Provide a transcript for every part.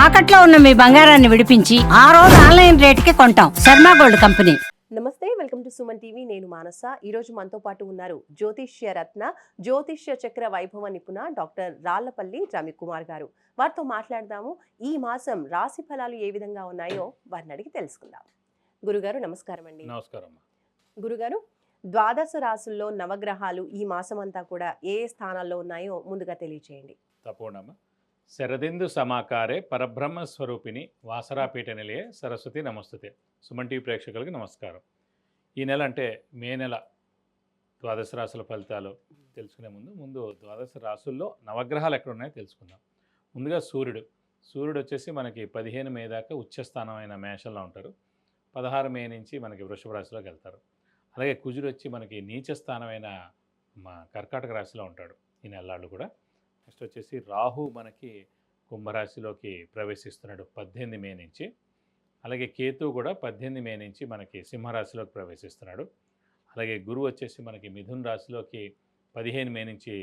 తాకట్లో ఉన్న మీ బంగారాన్ని విడిపించి ఆ రోజు ఆన్లైన్ రేటుకి కొంటాం. Sharma gold company. నమస్తే, వెల్కమ్ టు సుమన్ టీవీ. నేను మానస. ఈరోజు మనతో పాటు ఉన్నారు జ్యోతిష్య రత్న, జ్యోతిష్య చక్ర వైభవ నిపుణ డాక్టర్ రాళ్లపల్లి రవికుమార్ గారు. వారితో మాట్లాడదాము. ఈ మాసం రాశి ఫలాలు ఏ విధంగా ఉన్నాయో వారిని అడిగి తెలుసుకుందాం. గురుగారు నమస్కారం అండి. నమస్కారం. గురుగారు, ద్వాదశ రాశుల్లో నవగ్రహాలు ఈ మాసం అంతా కూడా ఏ స్థానాల్లో ఉన్నాయో ముందుగా తెలియచేయండి. తప్పకుండా. శరదిందు సమాకారే పరబ్రహ్మ స్వరూపిణి వాసరాపీఠ నిలయే సరస్వతి నమస్తుతే. సుమన్ టీవీ ప్రేక్షకులకి నమస్కారం. ఈ నెల అంటే మే నెల ద్వాదశ రాశుల ఫలితాలు తెలుసుకునే ముందు ద్వాదశ రాశుల్లో నవగ్రహాలు ఎక్కడ ఉన్నాయో తెలుసుకుందాం. ముందుగా సూర్యుడు వచ్చేసి మనకి 15 మే దాకా ఉచ్చస్థానమైన మేషంలో ఉంటారు. 16 మే నుంచి మనకి వృషభ రాశిలోకి వెళ్తారు. అలాగే కుజుడు వచ్చి మనకి నీచ స్థానమైన కర్కాటక రాశిలో ఉంటాడు ఈ నెలలు కూడా. నెక్స్ట్ వచ్చేసి రాహు మనకి కుంభరాశిలోకి ప్రవేశిస్తున్నాడు 18 మే నుంచి. అలాగే కేతు కూడా 18 మే నుంచి మనకి సింహరాశిలోకి ప్రవేశిస్తున్నాడు. అలాగే గురువు వచ్చేసి మనకి మిథున్ రాశిలోకి 15 మే నుంచి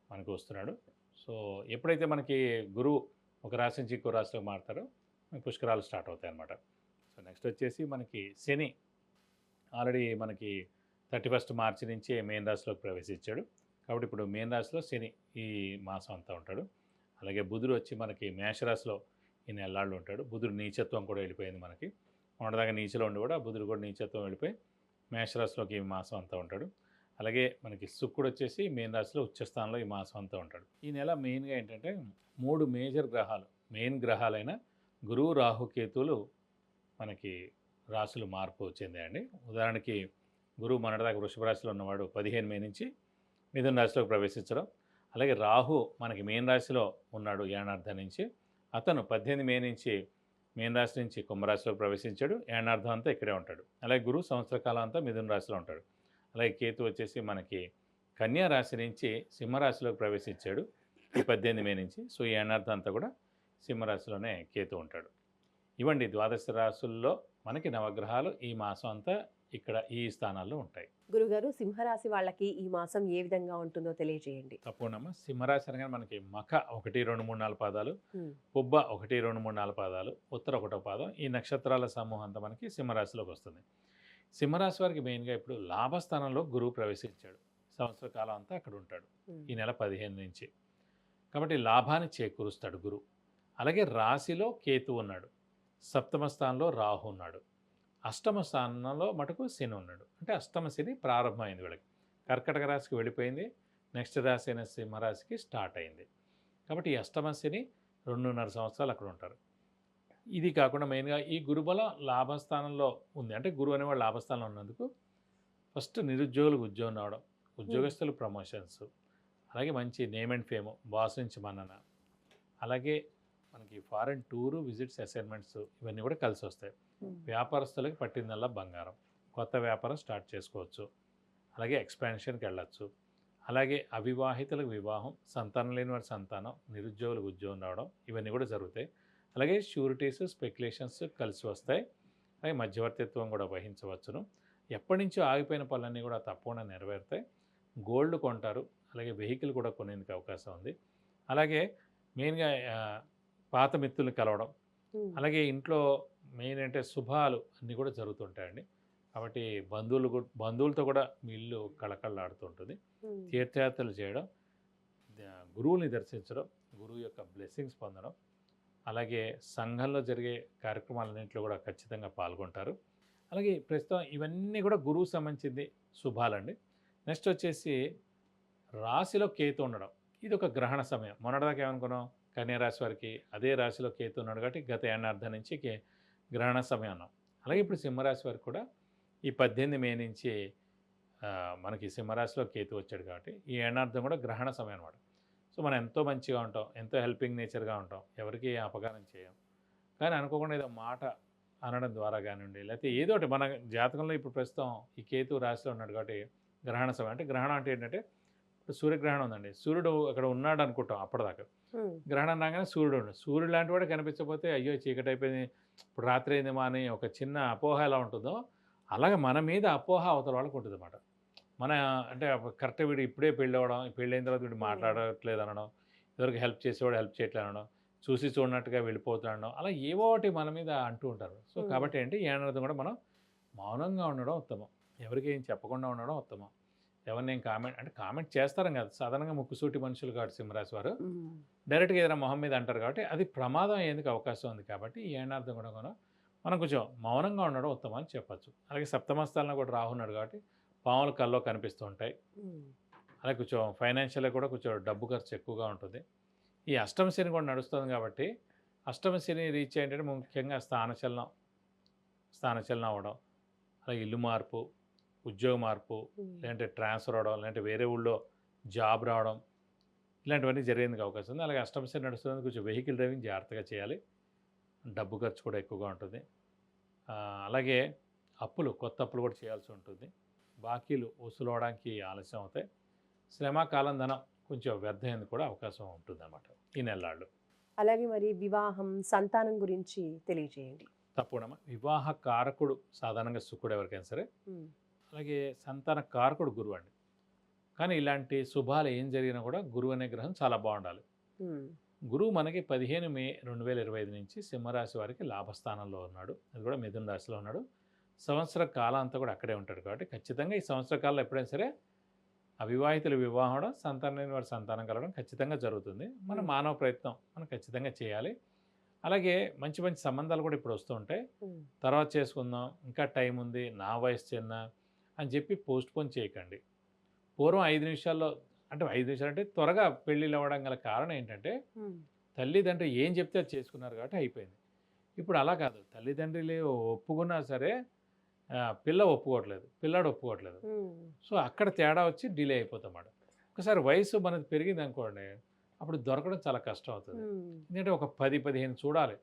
మనకు వస్తున్నాడు. సో ఎప్పుడైతే మనకి గురువు ఒక రాశి నుంచి ఇంకో రాశిలోకి మారుతారో పుష్కరాలు స్టార్ట్ అవుతాయి అన్నమాట. సో నెక్స్ట్ వచ్చేసి మనకి శని ఆల్రెడీ మనకి 31 మార్చి నుంచి మేన్ రాశిలోకి ప్రవేశించాడు. కాబట్టి ఇప్పుడు మేన్ రాశిలో శని ఈ మాసం అంతా ఉంటాడు. అలాగే బుధుడు వచ్చి మనకి మేషరాశిలో ఈ నెలలాళ్ళు ఉంటాడు. బుధుడు నీచత్వం కూడా వెళ్ళిపోయింది మనకి. మొన్నదాకా నీచలో ఉండి కూడా బుధుడు కూడా నీచత్వం వెళ్ళిపోయి మేషరాశిలోకి ఈ మాసం అంతా ఉంటాడు. అలాగే మనకి శుక్రుడు వచ్చేసి మేన్ రాశిలో ఉచ్చస్థానంలో ఈ మాసం అంతా ఉంటాడు. ఈ నెల మెయిన్గా ఏంటంటే 3 మేజర్ గ్రహాలు, మెయిన్ గ్రహాలైన గురువు, రాహు, కేతువులు మనకి రాశులు మార్పు చెందాయండి. ఉదాహరణకి గురువు మొన్నటిదాకా వృషభ రాశిలో ఉన్నవాడు 15 మే నుంచి మిథున రాశిలోకి ప్రవేశించడం. అలాగే రాహు మనకి మేన్ రాశిలో ఉన్నాడు ఏనార్థం నుంచి. అతను 18 మే నుంచి మేన్ రాశి నుంచి కుంభరాశిలోకి ప్రవేశించాడు. ఏనార్థం అంతా ఇక్కడే ఉంటాడు. అలాగే గురువు సంవత్సర కాలం అంతా మిథున రాశిలో ఉంటాడు. అలాగే కేతు వచ్చేసి మనకి కన్యా రాశి నుంచి సింహరాశిలోకి ప్రవేశించాడు ఈ 18 మే నుంచి. సో ఈ ఏనార్థం అంతా కూడా సింహరాశిలోనే కేతు ఉంటాడు. ఇవ్వండి ద్వాదశ రాశుల్లో మనకి నవగ్రహాలు ఈ మాసం అంతా ఇక్కడ ఈ స్థానాల్లో ఉంటాయి. గురుగారు, సింహరాశి వాళ్ళకి ఈ మాసం ఏ విధంగా ఉంటుందో తెలియజేయండి. తప్పకుండా. సింహరాశి అనగానే మనకి మఖ 1, 2, 3, 4 పాదాలు, పుబ్బ 1, 2, 3, 4 పాదాలు, ఉత్తర 1వ పాదం, ఈ నక్షత్రాల సమూహం అంతా మనకి సింహరాశిలోకి వస్తుంది. సింహరాశి వారికి మెయిన్గా ఇప్పుడు లాభస్థానంలో గురువు ప్రవేశించాడు. సంవత్సర కాలం అంతా అక్కడ ఉంటాడు ఈ నెల 15 నుంచి. కాబట్టి లాభాన్ని చేకూరుస్తాడు గురువు. అలాగే రాశిలో కేతు ఉన్నాడు, సప్తమ స్థానంలో రాహు ఉన్నాడు, అష్టమ స్థానంలో మటుకు శని ఉన్నాడు. అంటే అష్టమ శని ప్రారంభమైంది వీళ్ళకి. కర్కటక రాశికి వెళ్ళిపోయింది, నెక్స్ట్ రాశి అయిన సింహరాశికి స్టార్ట్ అయింది. కాబట్టి ఈ అష్టమ శని 2.5 సంవత్సరాలు అక్కడ ఉంటారు. ఇది కాకుండా మెయిన్గా ఈ గురుబలం లాభస్థానంలో ఉంది. అంటే గురువు అనేవాడు లాభస్థానంలో ఉన్నందుకు ఫస్ట్ నిరుద్యోగులకు ఉద్యోగం రావడం, ఉద్యోగస్తులు ప్రమోషన్స్, అలాగే మంచి నేమ్ అండ్ ఫేమ్, బాస్ నుంచి మన్నన, అలాగే మనకి ఫారెన్ టూరు, విజిట్స్, అసైన్మెంట్స్ ఇవన్నీ కూడా కలిసి వస్తాయి. వ్యాపారస్తులకి పట్టిందల్లా బంగారం, కొత్త వ్యాపారం స్టార్ట్ చేసుకోవచ్చు, అలాగే ఎక్స్పాన్షన్కి వెళ్ళచ్చు. అలాగే అవివాహితులకు వివాహం, సంతానం లేని వారి సంతానం, నిరుద్యోగులకు ఉద్యోగం రావడం ఇవన్నీ కూడా జరుగుతాయి. అలాగే షూరిటీస్, స్పెక్యులేషన్స్ కలిసి వస్తాయి. అలాగే మధ్యవర్తిత్వం కూడా వహించవచ్చును. ఎప్పటి నుంచో ఆగిపోయిన పనులన్నీ కూడా తప్పకుండా నెరవేరుతాయి. గోల్డ్ కొంటారు, అలాగే వెహికల్ కూడా కొనేందుకు అవకాశం ఉంది. అలాగే మెయిన్గా పాత మిత్రులు కలవడం, అలాగే ఇంట్లో మెయిన్ అంటే శుభాలు అన్నీ కూడా జరుగుతుంటాయండి. కాబట్టి బంధువులతో కూడా మీ ఇల్లు కళకళలాడుతుంటుంది. తీర్థయాత్రలు చేయడం, గురువుని దర్శించడం, గురువు యొక్క బ్లెస్సింగ్స్ పొందడం, అలాగే సంఘంలో జరిగే కార్యక్రమాలన్నింటిలో కూడా ఖచ్చితంగా పాల్గొంటారు. అలాగే ప్రస్తుతం ఇవన్నీ కూడా గురువు సంబంధించింది శుభాలండి. నెక్స్ట్ వచ్చేసి రాశిలో కేతు ఉండడం, ఇది ఒక గ్రహణ సమయం. మొన్నటిదాకా ఏమనుకున్నాం, కన్యా రాశి వారికి అదే రాశిలో కేతు ఉన్నాడు కాబట్టి గత ఏడాది నుంచి గ్రహణ సమయం అన్నాం. అలాగే ఇప్పుడు సింహరాశి వారికి కూడా ఈ 18 మే నుంచి మనకి సింహరాశిలో కేతు వచ్చాడు కాబట్టి ఈ ఏడార్థం కూడా గ్రహణ సమయం అనమాట. సో మనం ఎంతో మంచిగా ఉంటాం, ఎంతో హెల్పింగ్ నేచర్గా ఉంటాం, ఎవరికి అపకారం చేయం. కానీ అనుకోకుండా ఏదో మాట అనడం ద్వారా కానివ్వండి, లేకపోతే ఏదో ఒకటి మన జాతకంలో ఇప్పుడు ప్రస్తుతం ఈ కేతు రాశిలో ఉన్నాడు కాబట్టి గ్రహణ సమయం. అంటే గ్రహణం అంటే ఏంటంటే ఇప్పుడు సూర్యగ్రహణం ఉందండి, సూర్యుడు అక్కడ ఉన్నాడు అనుకుంటాం అప్పటిదాకా. గ్రహణం రాగానే సూర్యుడు లాంటి వాడు కనిపించకపోతే అయ్యో చీకటి అయిపోయింది, ఇప్పుడు రాత్రి అయిందేమో అని ఒక చిన్న అపోహ ఎలా ఉంటుందో అలాగే మన మీద అపోహ అవతల వాళ్ళకి ఉంటుంది అన్నమాట. మన అంటే కరెక్ట్ వీడు ఇప్పుడే పెళ్ళి అవ్వడం, పెళ్ళి అయిన తర్వాత వీడు మాట్లాడట్లేదు అనడం, ఇదివరకు హెల్ప్ చేసేవాడు హెల్ప్ చేయట్లేదు అనడం, చూసి చూడనట్టుగా వెళ్ళిపోతాడో అలా ఏవో ఒకటి మన మీద అంటూ ఉంటారు. సో కాబట్టి ఏంటి ఏడాది కూడా మనం మౌనంగా ఉండడం ఉత్తమం. ఎవరికి ఏం చెప్పకుండా ఉండడం ఉత్తమం. ఎవరిని ఏం కామెంట్ చేస్తారం కాదు, సాధారణంగా ముక్కుసూటి మనుషులు కాబట్టి సింహరాశి వారు డైరెక్ట్గా ఏదైనా మొహం మీద అంటారు కాబట్టి అది ప్రమాదం అయ్యేందుకు అవకాశం ఉంది. కాబట్టి ఈ ఏడాది కూడా మనం కొంచెం మౌనంగా ఉండడం ఉత్తమం అని చెప్పచ్చు. అలాగే సప్తమ స్థానంలో కూడా రాహు ఉన్నాడు కాబట్టి పాములు కల్లో కనిపిస్తూ ఉంటాయి. అలాగే కొంచెం ఫైనాన్షియల్గా కూడా కొంచెం డబ్బు ఖర్చు ఎక్కువగా ఉంటుంది. ఈ అష్టమ శని కూడా నడుస్తుంది కాబట్టి అష్టమ శని రీచ్ ఏంటంటే ముఖ్యంగా స్థానచలనం అవ్వడం, అలాగే ఇల్లు మార్పు, ఉద్యోగ మార్పు, లేదంటే ట్రాన్స్ఫర్ అవడం, లేదంటే వేరే ఊళ్ళో జాబ్ రావడం, ఇలాంటివన్నీ జరిగేందుకు అవకాశం ఉంది. అలాగే అష్టమ శని నడుస్తుంది, కొంచెం వెహికల్ డ్రైవింగ్ జాగ్రత్తగా చేయాలి. డబ్బు ఖర్చు కూడా ఎక్కువగా ఉంటుంది. అలాగే కొత్త అప్పులు కూడా చేయాల్సి ఉంటుంది. బాకీలు వసూలు అవడానికి ఆలస్యం అవుతాయి. శ్రమ కాలం ధనం కొంచెం వ్యర్థమైంది కూడా అవకాశం ఉంటుంది అన్నమాట ఈ నెలలాళ్ళు. అలాగే మరి వివాహం, సంతానం గురించి తెలియజేయండి. తప్పకుండా వివాహ కారకుడు సాధారణంగా శుక్రుడు ఎవరికైనా సరే, అలాగే సంతాన కారకుడు గురువు అండి. కానీ ఇలాంటి శుభాలు ఏం జరిగినా కూడా గురువు అనే గ్రహం చాలా బాగుండాలి. గురువు మనకి 15 మే 2025 నుంచి సింహరాశి వారికి లాభస్థానంలో ఉన్నాడు. అది కూడా మిథున రాశిలో ఉన్నాడు. సంవత్సర కాలం అంతా కూడా అక్కడే ఉంటాడు కాబట్టి ఖచ్చితంగా ఈ సంవత్సర కాలంలో ఎప్పుడైనా సరే అవివాహితుల వివాహం అవడం, సంతానం లేని వారి సంతానం కలగడం ఖచ్చితంగా జరుగుతుంది. మన మానవ ప్రయత్నం మనం ఖచ్చితంగా చేయాలి. అలాగే మంచి మంచి సంబంధాలు కూడా ఇప్పుడు వస్తూ ఉంటాయి. తర్వాత చేసుకుందాం, ఇంకా టైం ఉంది, నా వయసు చిన్న అని చెప్పి పోస్ట్పోన్ చేయకండి. పూర్వం 5 నిమిషాల్లో అంటే 5 నిమిషాలు అంటే త్వరగా పెళ్ళిళ్ళు అవ్వడం గల కారణం ఏంటంటే తల్లిదండ్రులు ఏం చెప్తే అది చేసుకున్నారు కాబట్టి అయిపోయింది. ఇప్పుడు అలా కాదు, తల్లిదండ్రులు ఒప్పుకున్నా సరే పిల్ల ఒప్పుకోవట్లేదు, పిల్లాడు ఒప్పుకోవట్లేదు. సో అక్కడ తేడా వచ్చి డిలే అయిపోతామాట. ఒకసారి వయసు మనది పెరిగింది అనుకోండి, అప్పుడు దొరకడం చాలా కష్టం అవుతుంది. ఎందుకంటే ఒక 10-15 చూడాలి.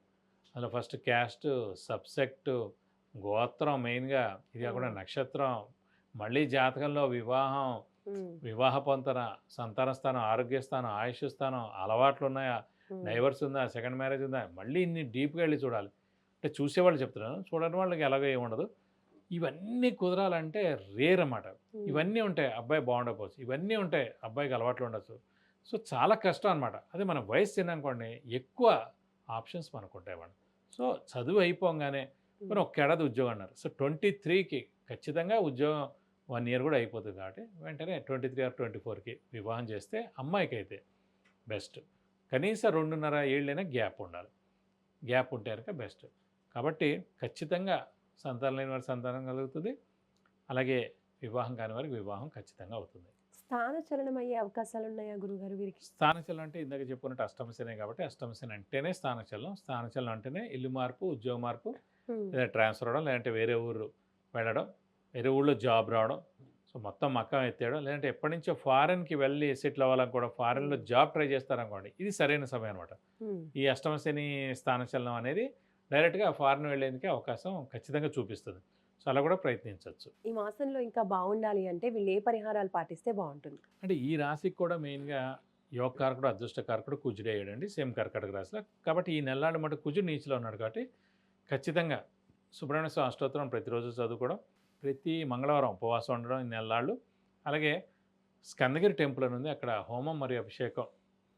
అందులో ఫస్ట్ క్యాస్ట్, సబ్సెక్టు, గోత్రం, మెయిన్గా ఇది కాకుండా నక్షత్రం, మళ్ళీ జాతకంలో వివాహం, వివాహ పొంతన, సంతాన స్థానం, ఆరోగ్య స్థానం, ఆయుష్ స్థానం, అలవాట్లు ఉన్నాయా, డైవర్స్ ఉందా, సెకండ్ మ్యారేజ్ ఉందా, మళ్ళీ ఇన్ని డీప్గా వెళ్ళి చూడాలి. అంటే చూసేవాళ్ళు చెప్తున్నాను, చూడని వాళ్ళకి ఎలాగో ఏముండదు. ఇవన్నీ కుదరాలంటే రేర్ అన్నమాట. ఇవన్నీ ఉంటాయి అబ్బాయి బాగుండకపోవచ్చు, ఇవన్నీ ఉంటాయి అబ్బాయికి అలవాట్లు ఉండొచ్చు. సో చాలా కష్టం అనమాట. అదే మన వయసు తిననుకోండి ఎక్కువ ఆప్షన్స్ మనకు ఉంటాయి అన్నమాట. సో చదువు అయిపోగానే మరి ఒక ఏడాది ఉద్యోగం అన్నారు. సో 23కి ఖచ్చితంగా ఉద్యోగం 1 ఇయర్ కూడా అయిపోతుంది కాబట్టి వెంటనే 23 or 24కి వివాహం చేస్తే అమ్మాయికి అయితే బెస్ట్. కనీసం 2.5 ఏళ్ళైనా గ్యాప్ ఉండాలి. గ్యాప్ ఉంటే కనుక బెస్ట్. కాబట్టి ఖచ్చితంగా సంతానం లేని వారి సంతానం కలుగుతుంది. అలాగే వివాహం కాని వారికి వివాహం ఖచ్చితంగా అవుతుంది. స్థానచలనం అయ్యే అవకాశాలు ఉన్నాయా గురుగారు వీరికి? స్థానచలనం అంటే ఇందాక చెప్పుకున్నట్టు అష్టమశనే కాబట్టి అష్టమశని అంటేనే స్థానచలనం. స్థానచలనం అంటేనే ఇల్లు మార్పు, ఉద్యోగ మార్పు, లేదా ట్రాన్స్ఫర్ అవడం, లేదంటే వేరే ఊరు వెళ్ళడం, వేరే ఊళ్ళో జాబ్ రావడం, సో మొత్తం మక్కం ఎత్తేయడం, లేదంటే ఎప్పటి నుంచో ఫారెన్కి వెళ్ళి సెటిల్ అవ్వాలనుకోవడం, ఫారెన్లో జాబ్ ట్రై చేస్తారనుకోండి, ఇది సరైన సమయం అనమాట. ఈ అష్టమశని స్థానచలనం అనేది డైరెక్ట్గా ఫారెన్ వెళ్ళేందుకే అవకాశం ఖచ్చితంగా చూపిస్తుంది. సో అలా కూడా ప్రయత్నించవచ్చు. ఈ మాసంలో ఇంకా బాగుండాలి అంటే వీళ్ళు ఏ పరిహారాలు పాటిస్తే బాగుంటుంది? అంటే ఈ రాశికి కూడా మెయిన్గా యోగకారకుడు, అదృష్టకారకుడు కుజుడే అయ్యాడండి, సేమ్ కర్కటక రాశిలో. కాబట్టి ఈ నెలలాడు మటు కుజుడు నీచిలో ఉన్నాడు కాబట్టి ఖచ్చితంగా సుబ్రహ్మణ్య స్వామి అష్టోత్తరం ప్రతిరోజు చదువుకోవడం, ప్రతి మంగళవారం ఉపవాసం ఉండడం ఈ నెలలాళ్ళు. అలాగే స్కందగిరి టెంపుల్ అని ఉంది, అక్కడ హోమం మరియు అభిషేకం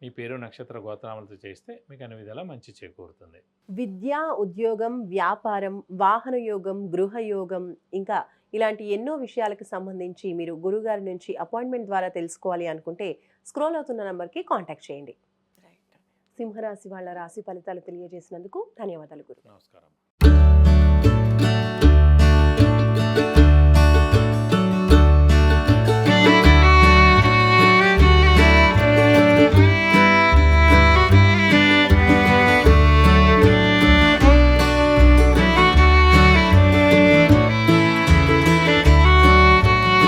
మీ పేరు, నక్షత్ర, గోత్రాములతో చేస్తే మీకు అన్ని విధాలా మంచి చేకూరుతుంది. విద్య, ఉద్యోగం, వ్యాపారం, వాహన యోగం, గృహయోగం, ఇంకా ఇలాంటి ఎన్నో విషయాలకు సంబంధించి మీరు గురుగారి నుంచి అపాయింట్మెంట్ ద్వారా తెలుసుకోవాలి అనుకుంటే స్క్రోల్ అవుతున్న నంబర్కి కాంటాక్ట్ చేయండి. సింహరాశి వాళ్ళ రాశి ఫలితాలు తెలియజేసినందుకు ధన్యవాదాలు గురు. నమస్కారం.